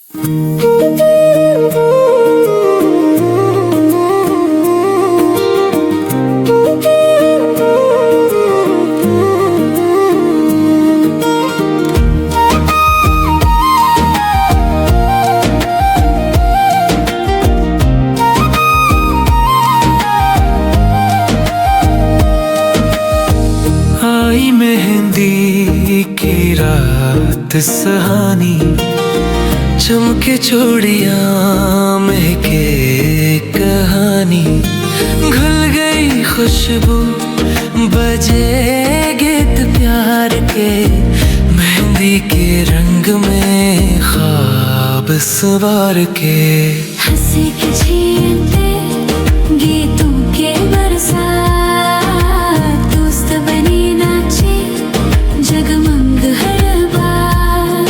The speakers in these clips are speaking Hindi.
आई मेहंदी की रात सुहानी, चमके चूड़ियां महके कहानी, घुल गई खुशबू बजे गीत प्यार के, मेहंदी के रंग में ख्वाब सवार के। हंसी के छीनते गीतों के बरसात, दोस्त बनी नाचे जगमग हर बार।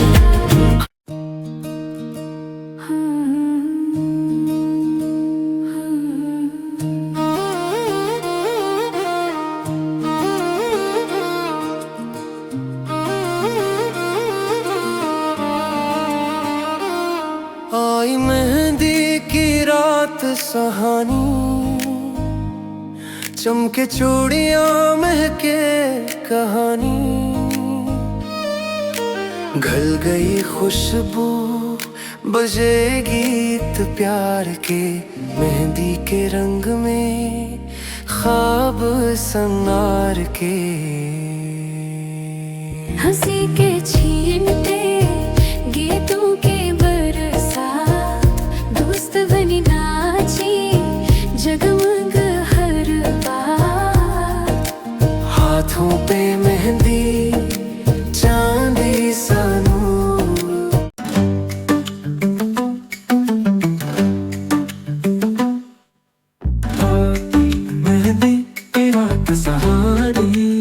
आई मेहंदी की रात सुहानी, चमके चूड़ियां महके कहानी, घुल गई खुशबू बजे गीत प्यार के, मेहंदी के रंग में ख्वाब सनार के। हंसी के छीनते गीतों के बरसात, दोस्त बनी नाची जगमग हर बार। हाथों पे मेहंदी चांदी सा नूर, मेहंदी की रात सुहानी,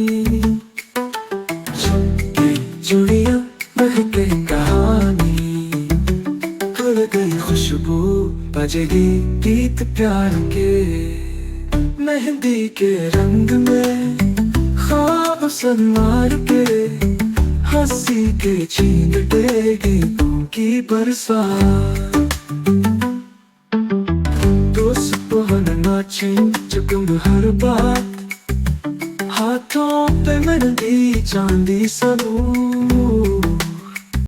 चमके चूड़ियां महके कहानी, घुल गई खुशबू बजेगी गीत प्यार के, मेहंदी के रंग में ख्वाब सनवार के। हंसी के छीनते गीतों की बरसात, दोस्त बन नाचे जगमग हर बात, हाथों पे मेहंदी चांदी सा नूर।